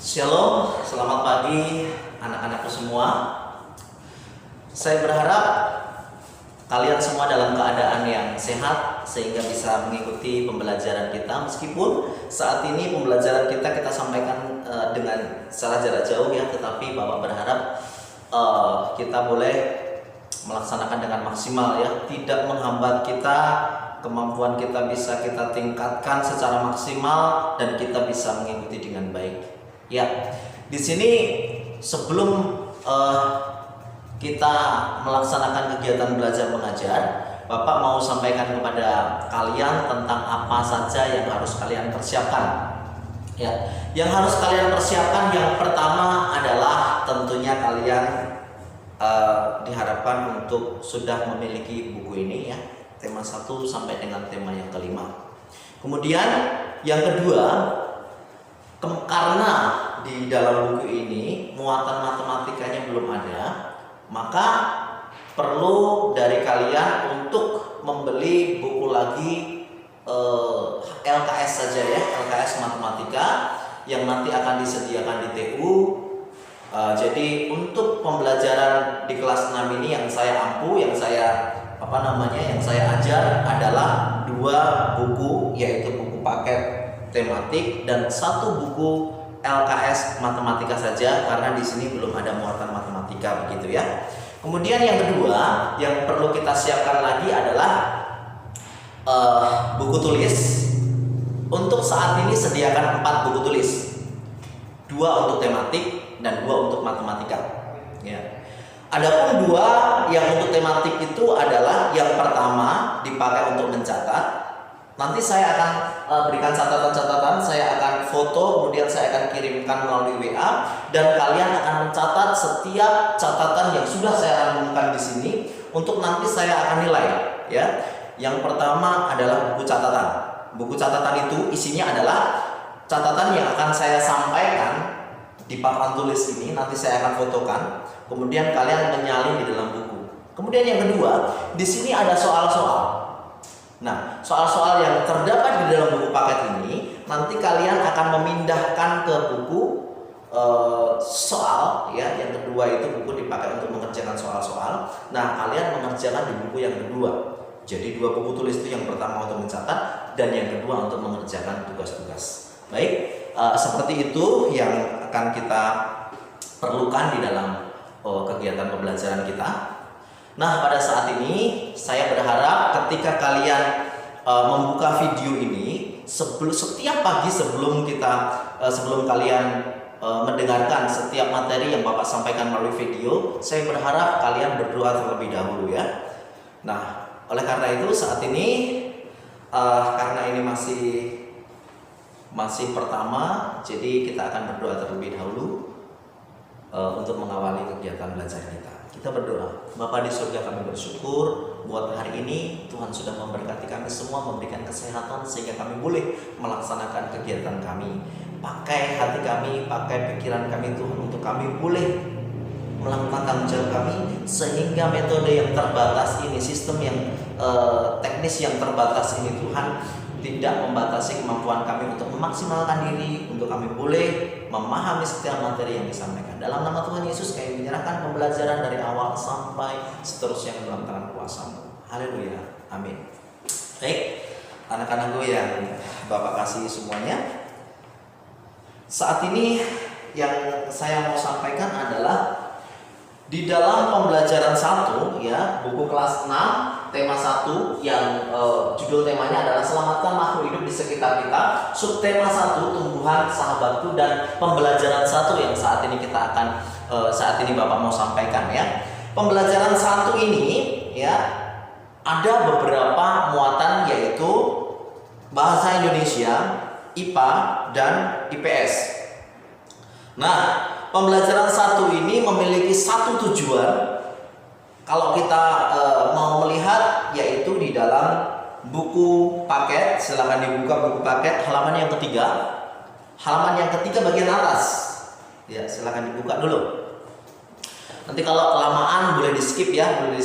Shalom, selamat pagi anak-anakku semua. Saya berharap kalian semua dalam keadaan yang sehat sehingga bisa mengikuti pembelajaran kita. Meskipun saat ini pembelajaran kita sampaikan dengan secara jarak jauh ya, tetapi Bapak berharap kita boleh melaksanakan dengan maksimal ya, tidak menghambat kita, kemampuan kita bisa kita tingkatkan secara maksimal dan kita bisa mengikuti dengan baik. Ya, di sini sebelum kita melaksanakan kegiatan belajar mengajar, Bapak mau sampaikan kepada kalian tentang apa saja yang harus kalian persiapkan. Ya, yang harus kalian persiapkan yang pertama adalah tentunya kalian diharapkan untuk sudah memiliki buku ini ya, tema 1 sampai dengan tema yang kelima. Kemudian yang kedua, karena di dalam buku ini muatan matematikanya belum ada, maka perlu dari kalian untuk membeli buku lagi LKS saja ya, LKS matematika yang nanti akan disediakan di TU. Jadi untuk pembelajaran di kelas 6 ini yang saya ampu, yang saya ajar adalah 2 buku, yaitu buku paket tematik dan 1 buku LKS matematika saja, karena di sini belum ada muatan matematika begitu ya. Kemudian yang kedua yang perlu kita siapkan lagi adalah buku tulis. Untuk saat ini sediakan 4 buku tulis, 2 untuk tematik dan 2 untuk matematika ya. Adapun 2 yang untuk tematik itu adalah yang pertama dipakai untuk mencatat. Nanti saya akan berikan catatan-catatan, saya akan foto, kemudian saya akan kirimkan melalui WA, dan kalian akan mencatat setiap catatan yang sudah saya cantumkan di sini untuk nanti saya akan nilai ya. Yang pertama adalah buku catatan. Buku catatan itu isinya adalah catatan yang akan saya sampaikan di papan tulis ini, nanti saya akan fotokan, kemudian kalian menyalin di dalam buku. Kemudian yang kedua, di sini ada soal-soal. Nah, soal-soal yang terdapat di dalam buku paket ini nanti kalian akan memindahkan ke buku soal ya. Yang kedua itu buku dipakai untuk mengerjakan soal-soal. Nah, kalian mengerjakan di buku yang kedua. Jadi 2 buku tulis itu, yang pertama untuk mencatat dan yang kedua untuk mengerjakan tugas-tugas. Baik, seperti itu yang akan kita perlukan di dalam kegiatan pembelajaran kita. Nah, pada saat ini saya berharap ketika kalian membuka video ini setiap pagi sebelum kalian mendengarkan setiap materi yang Bapak sampaikan melalui video, saya berharap kalian berdoa terlebih dahulu ya. Nah, oleh karena itu saat ini karena ini masih pertama, jadi kita akan berdoa terlebih dahulu untuk mengawali kegiatan belajar kita. Kita berdoa. Bapa di surga, kami bersyukur buat hari ini Tuhan sudah memberkati kami semua, memberikan kesehatan sehingga kami boleh melaksanakan kegiatan kami. Pakai hati kami, pakai pikiran kami Tuhan, untuk kami boleh melakukan tanggung jawab kami, sehingga metode yang terbatas ini, sistem yang teknis yang terbatas ini Tuhan, tidak membatasi kemampuan kami untuk memaksimalkan diri, untuk kami boleh memahami setiap materi yang disampaikan. Dalam nama Tuhan Yesus kami menyerahkan pembelajaran dari awal sampai seterusnya dalam tangan kuasa-Mu. Haleluya. Amin. Baik, anak-anakku yang Bapak kasih semuanya, saat ini yang saya mau sampaikan adalah di dalam pembelajaran 1 ya, buku kelas 6 tema 1 yang judul temanya adalah selamatkan makhluk hidup di sekitar kita. Subtema 1 tumbuhan sahabatku, dan pembelajaran 1 yang saat ini saat ini Bapak mau sampaikan ya. Pembelajaran 1 ini ya ada beberapa muatan, yaitu bahasa Indonesia, IPA dan IPS. Nah, pembelajaran 1 ini memiliki satu tujuan. Kalau kita mau melihat, yaitu di dalam buku paket, silakan dibuka buku paket halaman yang ketiga. Halaman yang ketiga bagian atas. Ya, silakan dibuka dulu. Nanti kalau kelamaan boleh di skip ya, boleh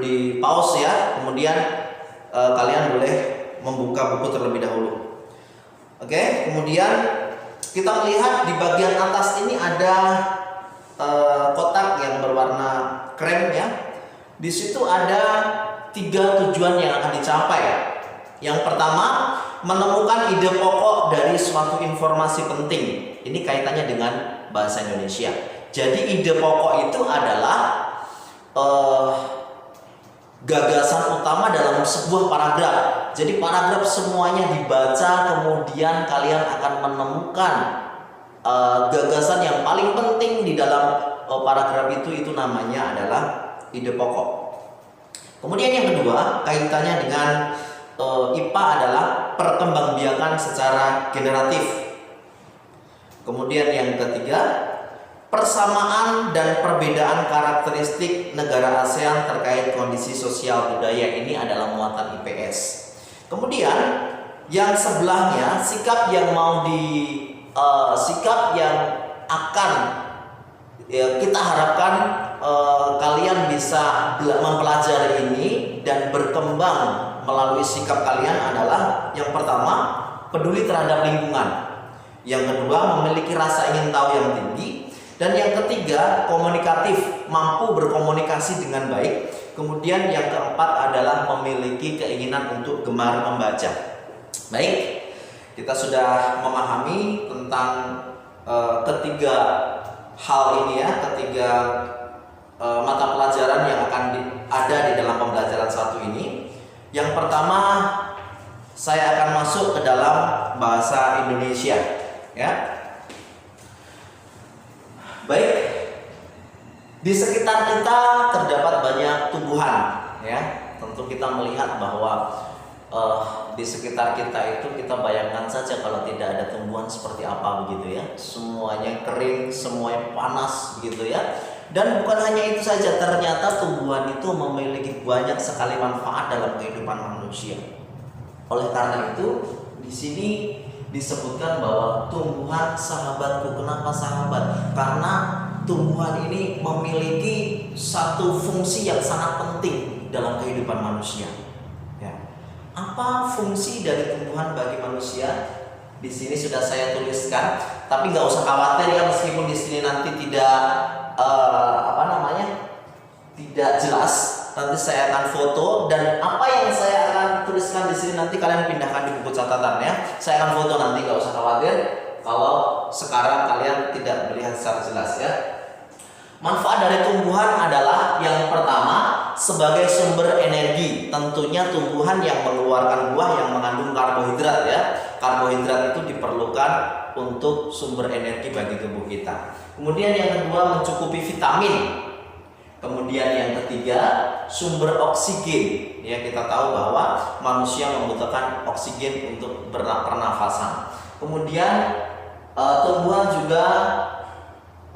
di pause ya. Kemudian kalian boleh membuka buku terlebih dahulu. Oke, kemudian kita melihat di bagian atas ini ada kotak yang berwarna krem ya. Di situ ada 3 tujuan yang akan dicapai. Yang pertama, menemukan ide pokok dari suatu informasi penting. Ini kaitannya dengan bahasa Indonesia. Jadi ide pokok itu adalah gagasan utama dalam sebuah paragraf. Jadi paragraf semuanya dibaca, kemudian kalian akan menemukan gagasan yang paling penting di dalam paragraf itu namanya adalah ide pokok. Kemudian yang kedua, kaitannya dengan IPA adalah perkembangbiakan secara generatif. Kemudian yang ketiga, persamaan dan perbedaan karakteristik negara ASEAN terkait kondisi sosial budaya. Ini adalah muatan IPS. Kemudian yang sebelahnya, sikap yang akan kita harapkan kalian bisa mempelajari ini dan berkembang melalui sikap kalian adalah yang pertama, peduli terhadap lingkungan. Yang kedua, memiliki rasa ingin tahu yang tinggi. Dan yang ketiga, komunikatif, mampu berkomunikasi dengan baik. Kemudian yang keempat adalah memiliki keinginan untuk gemar membaca. Baik, kita sudah memahami tentang ketiga hal ini ya, ketiga mata pelajaran yang akan ada di dalam pembelajaran satu ini. Yang pertama, saya akan masuk ke dalam bahasa Indonesia ya. Baik, di sekitar kita terdapat banyak tumbuhan ya. Tentu kita melihat bahwa di sekitar kita itu, kita bayangkan saja kalau tidak ada tumbuhan seperti apa begitu ya. Semuanya kering, semuanya panas begitu ya. Dan bukan hanya itu saja, ternyata tumbuhan itu memiliki banyak sekali manfaat dalam kehidupan manusia. Oleh karena itu, di sini disebutkan bahwa tumbuhan sahabatku. Kenapa sahabat? Karena tumbuhan ini memiliki satu fungsi yang sangat penting dalam kehidupan manusia. Ya. Apa fungsi dari tumbuhan bagi manusia? Di sini sudah saya tuliskan, tapi nggak usah khawatir ya, meskipun di sini nanti tidak tidak jelas. Nanti saya akan foto, dan apa yang saya akan tuliskan di sini nanti kalian pindahkan di buku catatan ya. Saya akan foto nanti, nggak usah khawatir kalau sekarang kalian tidak melihat secara jelas ya. Manfaat dari tumbuhan adalah yang pertama, sebagai sumber energi. Tentunya tumbuhan yang mengeluarkan buah yang mengandung karbohidrat ya. Karbohidrat itu diperlukan untuk sumber energi bagi tubuh kita. Kemudian yang kedua, mencukupi vitamin. Kemudian yang ketiga, sumber oksigen. Ya, kita tahu bahwa manusia membutuhkan oksigen untuk pernafasan. Kemudian tumbuhan juga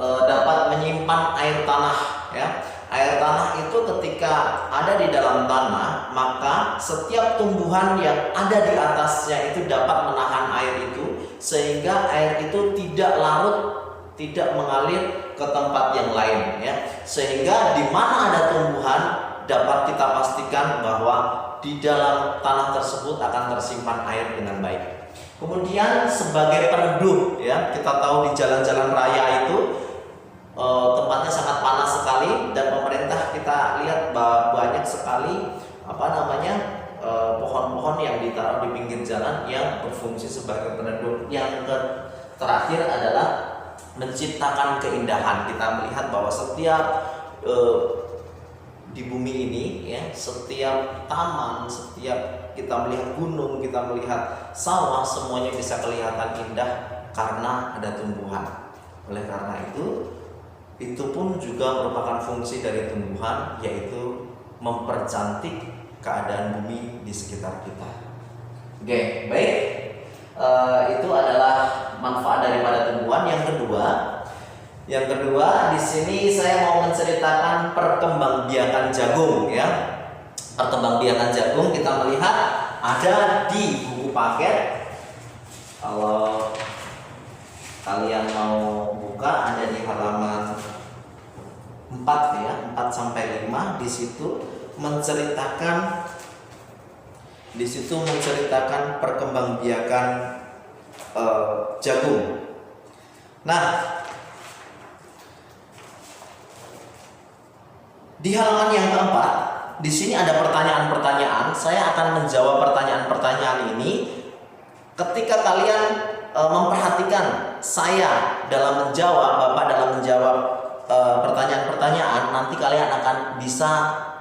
dapat menyimpan air tanah ya. Air tanah itu ketika ada di dalam tanah, maka setiap tumbuhan yang ada di atasnya itu dapat menahan air itu, sehingga air itu tidak larut, tidak mengalir ke tempat yang lain ya. Sehingga di mana ada tumbuhan, dapat kita pastikan bahwa di dalam tanah tersebut akan tersimpan air dengan baik. Kemudian sebagai peneduh ya, kita tahu di jalan-jalan raya itu tempatnya sangat panas sekali, dan pemerintah kita lihat bahwa banyak sekali pohon-pohon yang ditaruh di pinggir jalan yang berfungsi sebagai peneduh. Yang terakhir adalah menciptakan keindahan. Kita melihat bahwa setiap di bumi ini ya, setiap taman, setiap kita melihat gunung, kita melihat sawah, semuanya bisa kelihatan indah karena ada tumbuhan. Oleh karena itu pun juga merupakan fungsi dari tumbuhan, yaitu mempercantik keadaan bumi di sekitar kita. Oke, baik. Itu adalah manfaat daripada tumbuhan. Yang kedua di sini saya mau menceritakan perkembangbiakan jagung ya. Perkembangbiakan jagung kita melihat ada di buku paket. Kalau kalian mau buka, ada di halaman 4 ya, 4 sampai 5. Di situ menceritakan perkembangbiakan jagung Nah, di halaman yang keempat, di sini ada pertanyaan-pertanyaan. Saya akan menjawab pertanyaan-pertanyaan ini. Ketika kalian memperhatikan saya dalam menjawab, Bapak dalam menjawab pertanyaan-pertanyaan, nanti kalian akan bisa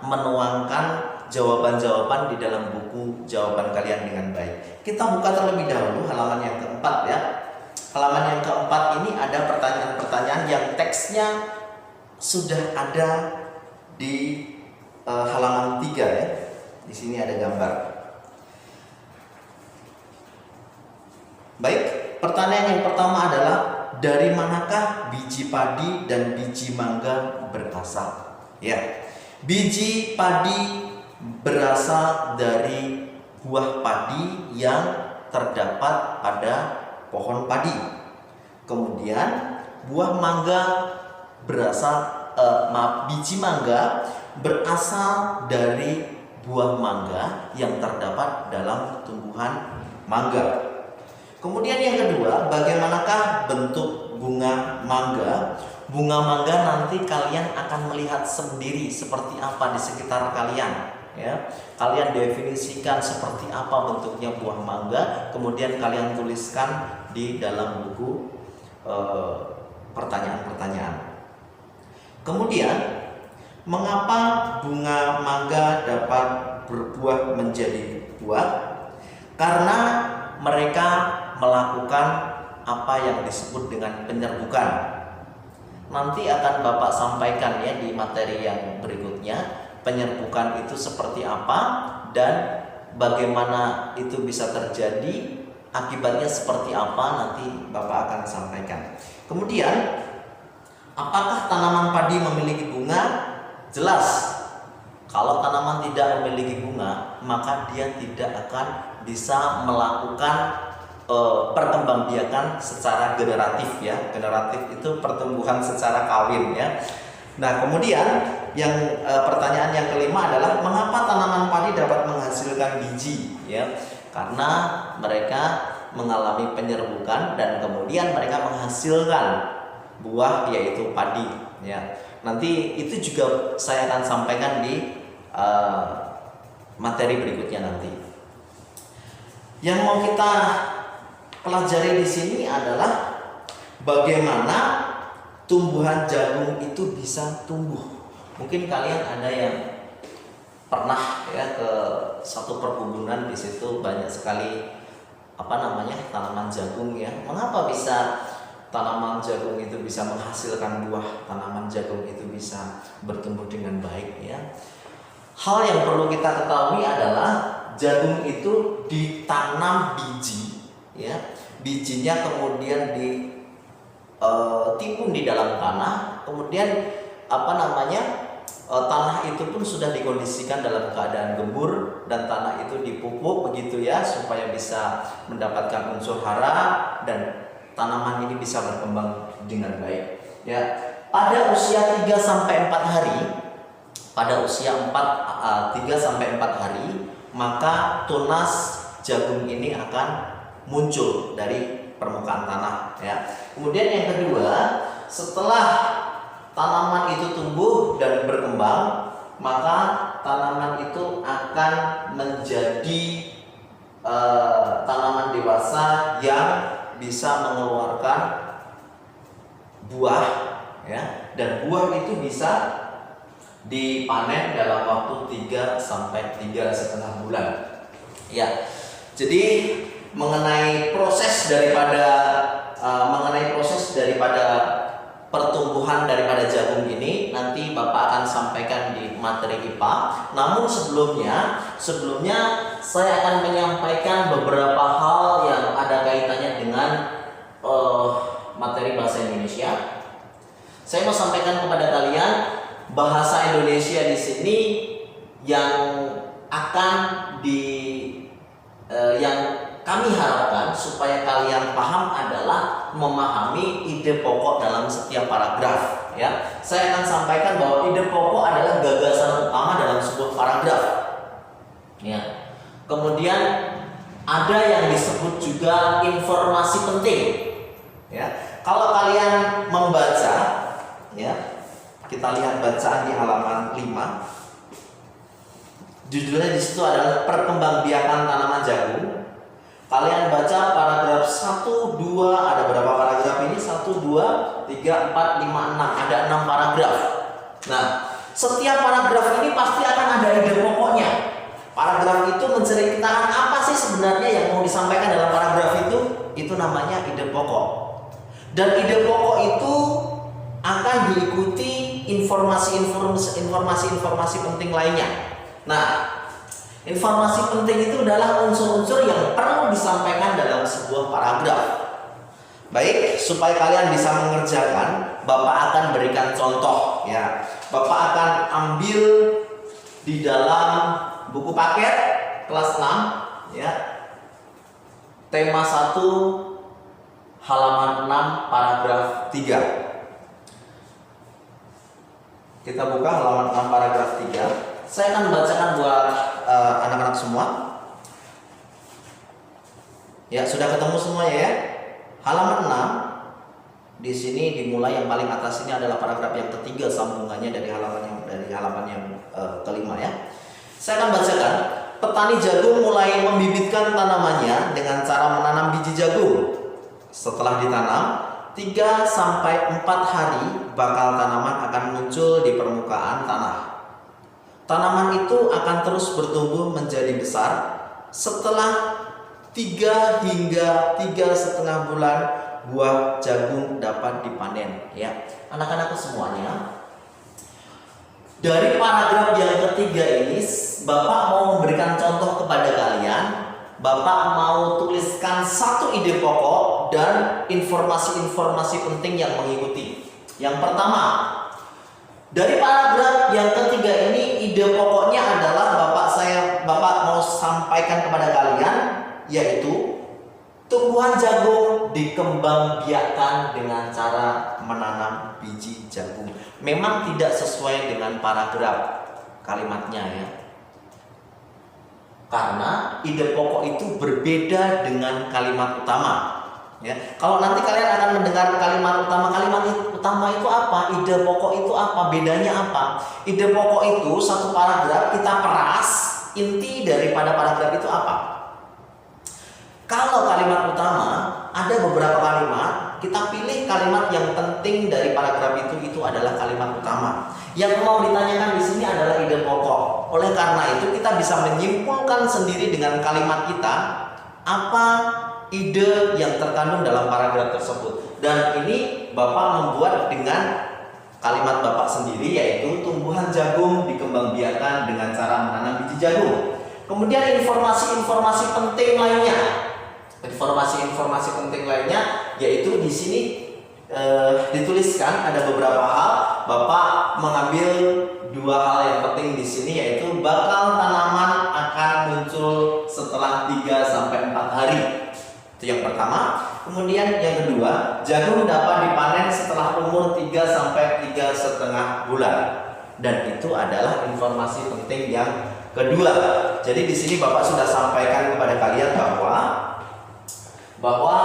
menuangkan jawaban-jawaban di dalam buku jawaban kalian dengan baik. Kita buka terlebih dahulu halaman yang keempat ya. Halaman yang keempat ini ada pertanyaan-pertanyaan yang teksnya sudah ada di halaman 3 ya. Di sini ada gambar. Baik, pertanyaan yang pertama adalah dari manakah biji padi dan biji mangga berasal? Ya. Biji padi berasal dari buah padi yang terdapat pada pohon padi. Kemudian buah mangga biji mangga berasal dari buah mangga yang terdapat dalam tumbuhan mangga. Kemudian yang kedua, bagaimanakah bentuk bunga mangga? Bunga mangga nanti kalian akan melihat sendiri seperti apa di sekitar kalian. Ya, kalian definisikan seperti apa bentuknya buah mangga, kemudian kalian tuliskan di dalam buku pertanyaan-pertanyaan. Kemudian, mengapa bunga mangga dapat berbuah menjadi buah? Karena mereka melakukan apa yang disebut dengan penyerbukan. Nanti akan Bapak sampaikan ya di materi yang berikutnya, penyerbukan itu seperti apa dan bagaimana itu bisa terjadi, akibatnya seperti apa, nanti Bapak akan sampaikan. Kemudian, apakah tanaman padi memiliki bunga? Jelas. Kalau tanaman tidak memiliki bunga, maka dia tidak akan bisa melakukan perkembangbiakan secara generatif ya. Generatif itu pertumbuhan secara kawin ya. Nah, kemudian yang pertanyaan yang kelima adalah mengapa tanaman padi dapat menghasilkan biji ya? Karena mereka mengalami penyerbukan dan kemudian mereka menghasilkan buah yaitu padi ya. Nanti itu juga saya akan sampaikan di materi berikutnya nanti. Yang mau kita pelajari di sini adalah bagaimana tumbuhan jagung itu bisa tumbuh. Mungkin kalian ada yang pernah ya ke satu perkebunan, di situ banyak sekali tanaman jagung ya. Mengapa bisa tanaman jagung itu bisa menghasilkan buah, tanaman jagung itu bisa bertumbuh dengan baik ya. Hal yang perlu kita ketahui adalah jagung itu ditanam biji ya. Bijinya kemudian ditimbun di dalam tanah, kemudian tanah itu pun sudah dikondisikan dalam keadaan gembur dan tanah itu dipupuk begitu ya, supaya bisa mendapatkan unsur hara dan tanaman ini bisa berkembang dengan baik ya. Pada usia 3 sampai 4 hari, maka tunas jagung ini akan muncul dari permukaan tanah ya. Kemudian yang kedua, setelah tanaman itu tumbuh dan berkembang, maka tanaman itu akan menjadi tanaman dewasa yang bisa mengeluarkan buah ya, dan buah itu bisa dipanen dalam waktu 3 sampai 3,5 bulan ya. Jadi mengenai proses daripada pertumbuhan daripada jagung ini nanti Bapak akan sampaikan di materi IPA. Namun sebelumnya saya akan menyampaikan beberapa hal yang ada kaitannya dengan materi bahasa Indonesia. Saya mau sampaikan kepada kalian bahasa Indonesia di sini yang kami harapkan supaya kalian paham adalah memahami ide pokok dalam setiap paragraf ya. Saya akan sampaikan bahwa ide pokok adalah gagasan utama dalam sebuah paragraf ya. Kemudian ada yang disebut juga informasi penting ya. Kalau kalian membaca, ya, kita lihat bacaan di halaman 5. Judulnya di situ adalah perkembangbiakan tanaman jagung. Kalian baca paragraf 1, 2, ada berapa paragraf ini? 1, 2, 3, 4, 5, 6. Ada 6 paragraf. Nah, setiap paragraf ini pasti akan ada ide pokoknya. Paragraf itu menceritakan apa sih sebenarnya yang mau disampaikan dalam paragraf itu? Itu namanya ide pokok. Dan ide pokok itu akan diikuti informasi penting lainnya. Nah, informasi penting itu adalah unsur-unsur yang perlu disampaikan dalam sebuah paragraf. Baik, supaya kalian bisa mengerjakan, Bapak akan berikan contoh, ya. Bapak akan ambil di dalam buku paket kelas 6, ya. Tema 1 halaman 6 paragraf 3. Kita buka halaman 6 paragraf 3. Saya akan bacakan buat anak-anak semua. Ya, sudah ketemu semuanya ya. Halaman 6. Di sini dimulai yang paling atas ini adalah paragraf yang ketiga sambungannya dari halaman yang kelima ya. Saya akan bacakan. Petani jagung mulai membibitkan tanamannya dengan cara menanam biji jagung. Setelah ditanam, 3-4 hari bakal tanaman akan muncul di permukaan tanah. Tanaman itu akan terus bertumbuh menjadi besar. Setelah 3 hingga 3,5 bulan, buah jagung dapat dipanen. Ya, anak-anakku semuanya, dari paragraf yang ketiga ini, Bapak mau memberikan contoh kepada kalian. Bapak mau tuliskan 1 ide pokok dan informasi-informasi penting yang mengikuti. Yang pertama, dari paragraf yang ketiga ini, ide pokoknya adalah Bapak mau sampaikan kepada kalian, yaitu tumbuhan jagung dikembangbiakkan dengan cara menanam biji jagung. Memang tidak sesuai dengan paragraf kalimatnya ya. Karena ide pokok itu berbeda dengan kalimat utama. Ya, kalau nanti kalian akan mendengar kalimat utama itu apa? Ide pokok itu apa? Bedanya apa? Ide pokok itu satu paragraf kita peras, inti daripada paragraf itu apa? Kalau kalimat utama ada beberapa kalimat, kita pilih kalimat yang penting dari paragraf itu adalah kalimat utama. Yang mau ditanyakan di sini adalah ide pokok. Oleh karena itu kita bisa menyimpulkan sendiri dengan kalimat kita apa ide yang terkandung dalam paragraf tersebut. Dan ini Bapak membuat dengan kalimat Bapak sendiri, yaitu tumbuhan jagung dikembangbiakan dengan cara menanam biji jagung. Kemudian informasi-informasi penting lainnya. Informasi-informasi penting lainnya yaitu di sini dituliskan ada beberapa hal. Bapak mengambil 2 hal yang penting di sini, yaitu bakal tanaman akan muncul setelah 3-4 hari. Itu yang pertama. Kemudian yang kedua, jagung dapat dipanen setelah umur 3-3,5 bulan. Dan itu adalah informasi penting yang kedua. Jadi di sini Bapak sudah sampaikan kepada kalian bahwa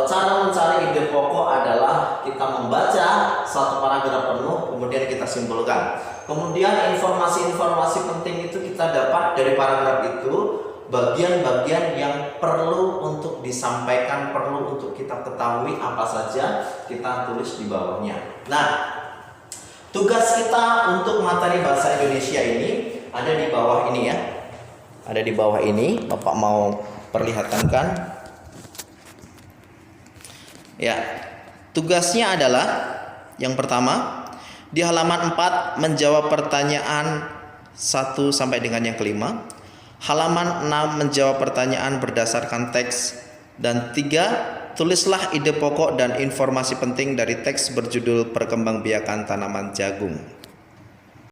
cara mencari ide pokok adalah kita membaca satu paragraf penuh, kemudian kita simpulkan. Kemudian informasi-informasi penting itu kita dapat dari paragraf itu, bagian-bagian yang perlu untuk disampaikan, perlu untuk kita ketahui apa saja, kita tulis di bawahnya. Nah, tugas kita untuk materi bahasa Indonesia ini ada di bawah ini ya. Ada di bawah ini, Bapak mau perlihatkan. Ya, tugasnya adalah yang pertama di halaman 4 menjawab pertanyaan 1 sampai dengan yang kelima. Halaman 6 menjawab pertanyaan berdasarkan teks. Dan 3, tulislah ide pokok dan informasi penting dari teks berjudul Perkembangbiakan Tanaman Jagung.